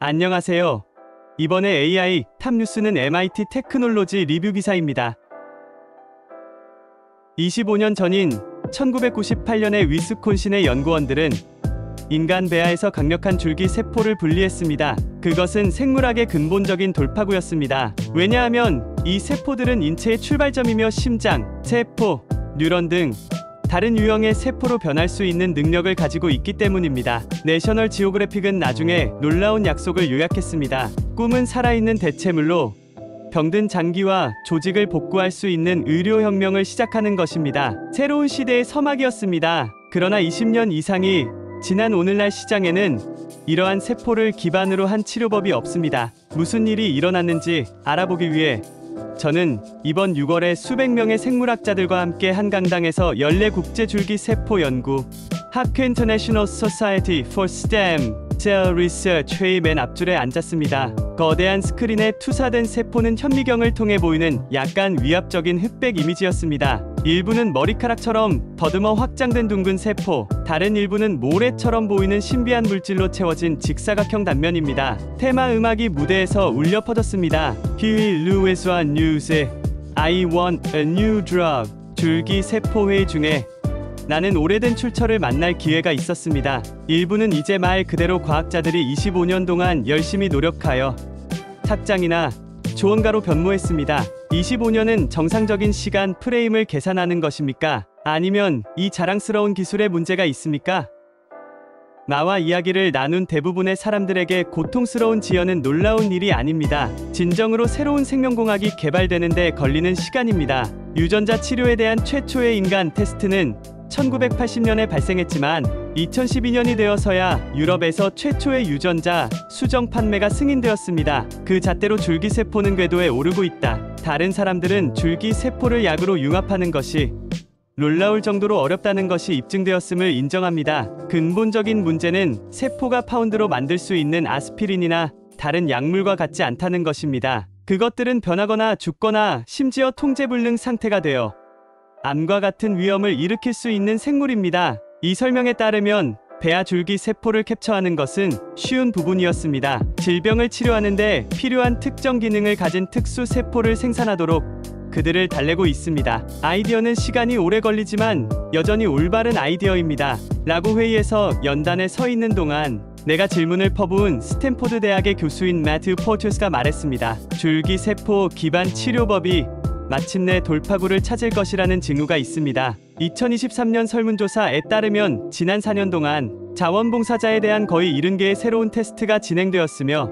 안녕하세요. 이번에 AI 탑뉴스는 MIT 테크놀로지 리뷰 기사입니다. 25년 전인 1998년에 위스콘신의 연구원들은 인간 배아에서 강력한 줄기 세포를 분리했습니다. 그것은 생물학의 근본적인 돌파구였습니다. 왜냐하면 이 세포들은 인체의 출발점이며 심장, 세포, 뉴런 등 다른 유형의 세포로 변할 수 있는 능력을 가지고 있기 때문입니다. 내셔널 지오그래픽은 나중에 놀라운 약속을 요약했습니다. 꿈은 살아있는 대체물로 병든 장기와 조직을 복구할 수 있는 의료혁명을 시작하는 것입니다. 새로운 시대의 서막이었습니다. 그러나 20년 이상이 지난 오늘날 시장에는 이러한 세포를 기반으로 한 치료법이 없습니다. 무슨 일이 일어났는지 알아보기 위해 저는 이번 6월에 수백 명의 생물학자들과 함께 한강당에서 연례국제줄기세포 연구 하크 인터내셔널 소사이어티 for 스템 셀 리서치의 맨 앞줄에 앉았습니다. 거대한 스크린에 투사된 세포는 현미경을 통해 보이는 약간 위압적인 흑백 이미지였습니다. 일부는 머리카락처럼 더듬어 확장된 둥근 세포, 다른 일부는 모래처럼 보이는 신비한 물질로 채워진 직사각형 단면입니다. 테마 음악이 무대에서 울려 퍼졌습니다. 휴일 루이스와 뉴스 I want a new drug 줄기 세포 회의 중에 나는 오래된 출처를 만날 기회가 있었습니다. 일부는 이제 말 그대로 과학자들이 25년 동안 열심히 노력하여 탁장이나 조언가로 변모했습니다. 25년은 정상적인 시간 프레임을 계산하는 것입니까? 아니면 이 자랑스러운 기술에 문제가 있습니까? 나와 이야기를 나눈 대부분의 사람들에게 고통스러운 지연은 놀라운 일이 아닙니다. 진정으로 새로운 생명공학이 개발되는데 걸리는 시간입니다. 유전자 치료에 대한 최초의 인간 테스트는 1980년에 발생했지만 2012년이 되어서야 유럽에서 최초의 유전자 수정 판매가 승인되었습니다. 그 잣대로 줄기세포는 궤도에 오르고 있다. 다른 사람들은 줄기세포를 약으로 융합하는 것이 놀라울 정도로 어렵다는 것이 입증되었음을 인정합니다. 근본적인 문제는 세포가 파운드로 만들 수 있는 아스피린이나 다른 약물과 같지 않다는 것입니다. 그것들은 변하거나 죽거나 심지어 통제불능 상태가 되어 암과 같은 위험을 일으킬 수 있는 생물입니다. 이 설명에 따르면 배아 줄기 세포를 캡처하는 것은 쉬운 부분이었습니다. 질병을 치료하는데 필요한 특정 기능을 가진 특수 세포를 생산하도록 그들을 달래고 있습니다. 아이디어는 시간이 오래 걸리지만 여전히 올바른 아이디어입니다. 라고 회의에서 연단에 서 있는 동안 내가 질문을 퍼부은 스탠포드 대학의 교수인 매튜 포터스가 말했습니다. 줄기 세포 기반 치료법이 마침내 돌파구를 찾을 것이라는 징후가 있습니다. 2023년 설문조사에 따르면 지난 4년 동안 자원봉사자에 대한 거의 70개의 새로운 테스트가 진행되었으며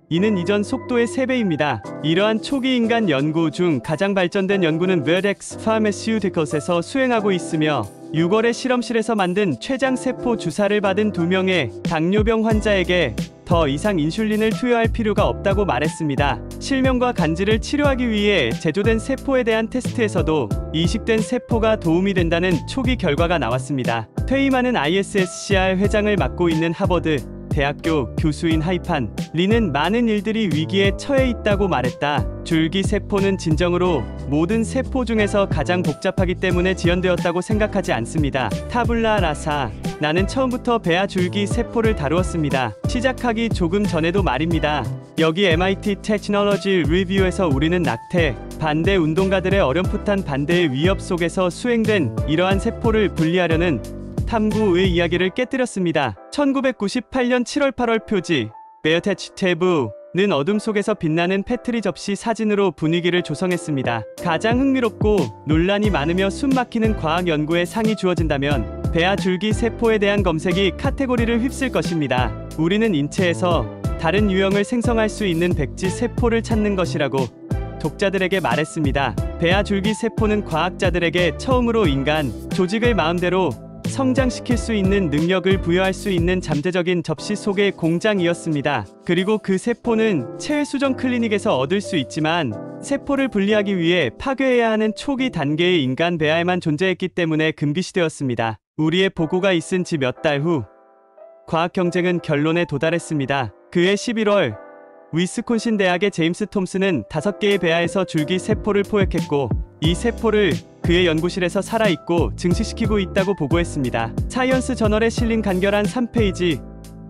이는 이전 속도의 3배입니다. 이러한 초기 인간 연구 중 가장 발전된 연구는 Vertex Pharmaceuticals에서 수행하고 있으며 6월에 실험실에서 만든 췌장세포 주사를 받은 2명의 당뇨병 환자에게 더 이상 인슐린을 투여할 필요가 없다고 말했습니다. 실명과 간질을 치료하기 위해 제조된 세포에 대한 테스트에서도 이식된 세포가 도움이 된다는 초기 결과가 나왔습니다. 퇴임하는 ISSCR 회장을 맡고 있는 하버드 대학교 교수인 하이판 리는 많은 일들이 위기에 처해 있다고 말했다. 줄기 세포는 진정으로 모든 세포 중에서 가장 복잡하기 때문에 지연되었다고 생각하지 않습니다. 타블라 라사 나는 처음부터 배아 줄기 세포를 다루었습니다. 시작하기 조금 전에도 말입니다. 여기 MIT 테크놀로지 리뷰에서 우리는 낙태, 반대 운동가들의 어렴풋한 반대의 위협 속에서 수행된 이러한 세포를 분리하려는 탐구의 이야기를 깨뜨렸습니다. 1998년 7월 8월 표지 베어테치 태브는 어둠 속에서 빛나는 패트리 접시 사진으로 분위기를 조성했습니다. 가장 흥미롭고 논란이 많으며 숨막히는 과학 연구에 상이 주어진다면 배아 줄기 세포에 대한 검색이 카테고리를 휩쓸 것입니다. 우리는 인체에서 다른 유형을 생성할 수 있는 백지 세포를 찾는 것이라고 독자들에게 말했습니다. 배아 줄기 세포는 과학자들에게 처음으로 인간 조직을 마음대로 성장시킬 수 있는 능력을 부여할 수 있는 잠재적인 접시 속의 공장이었습니다. 그리고 그 세포는 체외수정 클리닉에서 얻을 수 있지만 세포를 분리하기 위해 파괴해야 하는 초기 단계의 인간 배아에만 존재했기 때문에 금기시되었습니다. 우리의 보고가 있은 지 몇 달 후 과학 경쟁은 결론에 도달했습니다. 그해 11월 위스콘신 대학의 제임스 톰슨은 5개의 배아에서 줄기 세포를 포획했고 이 세포를 그의 연구실에서 살아있고 증식시키고 있다고 보고했습니다. 사이언스 저널에 실린 간결한 3페이지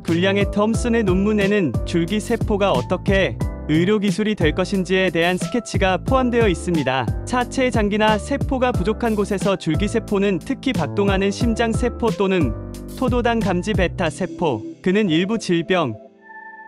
굴량의 톰슨의 논문에는 줄기세포가 어떻게 의료기술이 될 것인지에 대한 스케치가 포함되어 있습니다. 차체 장기나 세포가 부족한 곳에서 줄기세포는 특히 박동하는 심장세포 또는 토도당 감지 베타 세포, 그는 일부 질병,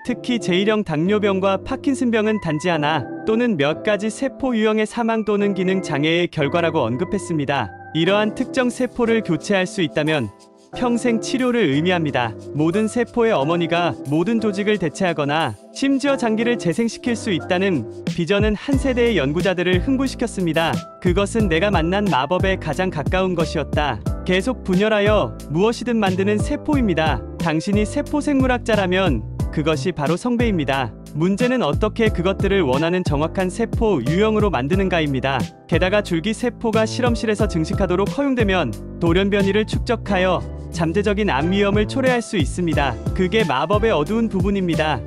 특히 제1형 당뇨병과 파킨슨병은 단지 하나 또는 몇 가지 세포 유형의 사망 또는 기능 장애의 결과라고 언급했습니다. 이러한 특정 세포를 교체할 수 있다면 평생 치료를 의미합니다. 모든 세포의 어머니가 모든 조직을 대체하거나 심지어 장기를 재생시킬 수 있다는 비전은 한 세대의 연구자들을 흥분시켰습니다. 그것은 내가 만난 마법에 가장 가까운 것이었다. 계속 분열하여 무엇이든 만드는 세포입니다. 당신이 세포생물학자라면 그것이 바로 성배입니다. 문제는 어떻게 그것들을 원하는 정확한 세포 유형으로 만드는가입니다. 게다가 줄기세포가 실험실에서 증식하도록 허용되면 돌연변이를 축적하여 잠재적인 암 위험을 초래할 수 있습니다. 그게 마법의 어두운 부분입니다.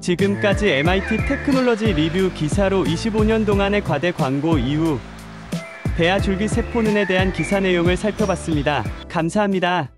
지금까지 MIT 테크놀로지 리뷰 기사로 25년 동안의 과대 광고 이후 배아 줄기세포는에 대한 기사 내용을 살펴봤습니다. 감사합니다.